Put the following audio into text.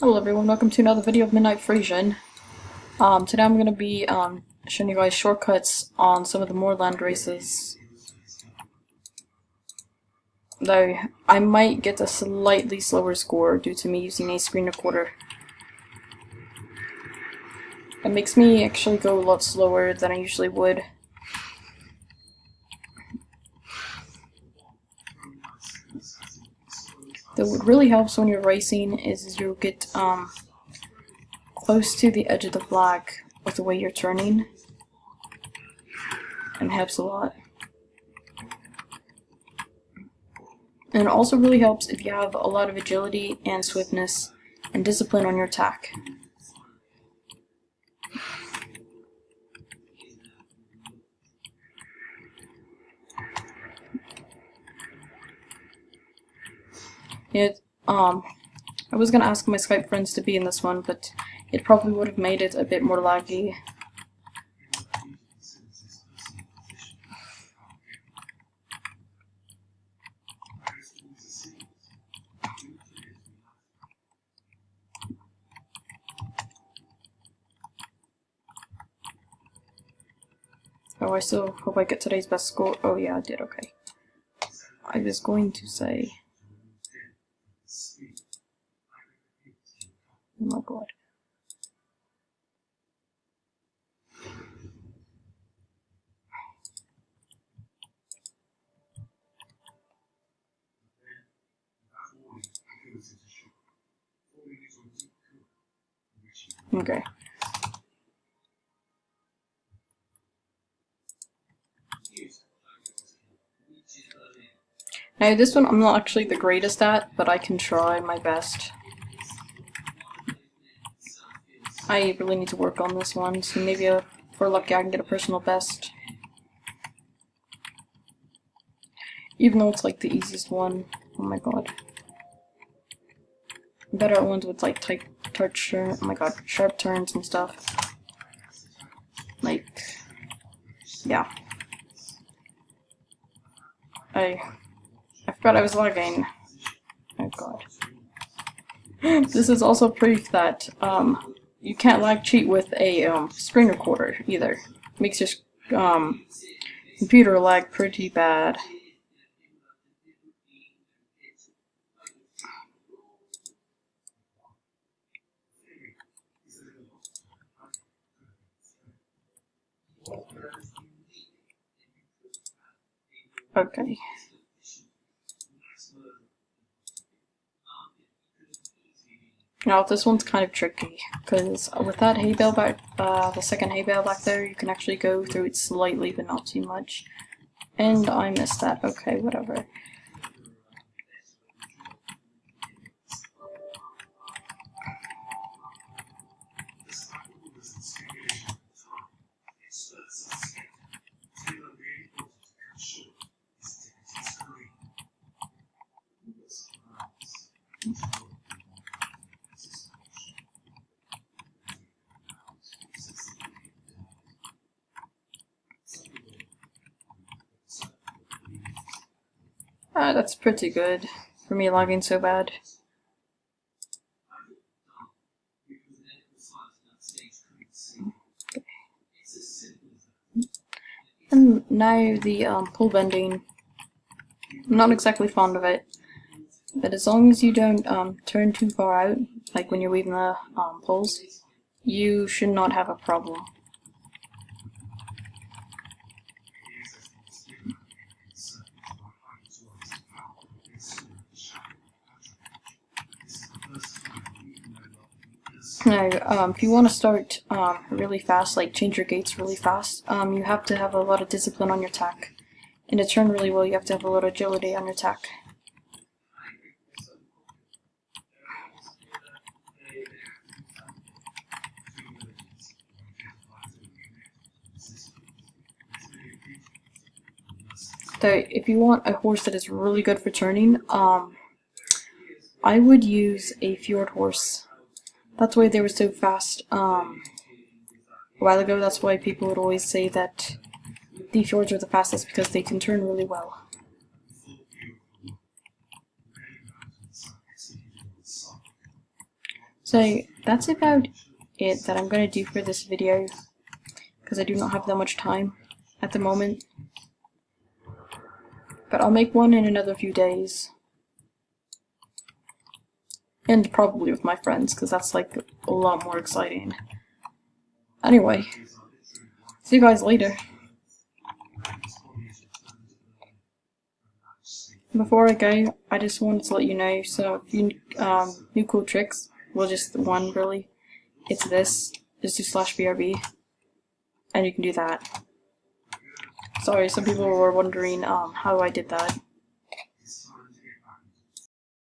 Hello everyone, welcome to another video of Midnight Frisian. Today I'm going to be showing you guys shortcuts on some of the moorland races. Though I might get a slightly slower score due to me using a screen recorder. It makes me actually go a lot slower than I usually would. Though what really helps when you're racing is you get close to the edge of the flag with the way you're turning, and it helps a lot. And it also really helps if you have a lot of agility and swiftness and discipline on your attack. I was gonna ask my Skype friends to be in this one, but it probably would have made it a bit more laggy. Oh, I still hope I get today's best score. Oh yeah, I did, okay. I was going to say... Oh my god. Okay. Now this one I'm not actually the greatest at, but I can try my best. I really need to work on this one, so maybe if we're lucky I can get a personal best. Even though it's like the easiest one. Oh my god. I'm better at ones with like oh my god, sharp turns and stuff. Like, yeah. I forgot I was lagging. Oh god. This is also proof that you can't lag cheat with a screen recorder either. It makes your computer lag pretty bad. Okay. Now this one's kind of tricky, because with that hay bale back, the second hay bale back there, you can actually go through it slightly, but not too much. And I missed that. Okay, whatever. That's pretty good for me lagging so bad. And now the pole bending. I'm not exactly fond of it, but as long as you don't turn too far out, like when you're weaving the poles, you should not have a problem. Now, if you want to start really fast, like change your gates really fast, you have to have a lot of discipline on your attack. And to turn really well, you have to have a lot of agility on your attack. So, if you want a horse that is really good for turning, I would use a fjord horse. That's why they were so fast a while ago. That's why people would always say that the fjords are the fastest, because they can turn really well. So that's about it that I'm going to do for this video, because I do not have that much time at the moment. But I'll make one in another few days. And probably with my friends, because that's like a lot more exciting. Anyway, see you guys later. Before I go, I just wanted to let you know, so if you new cool tricks, well, just one really, it's this, just do /BRB, and you can do that. Sorry, some people were wondering how I did that.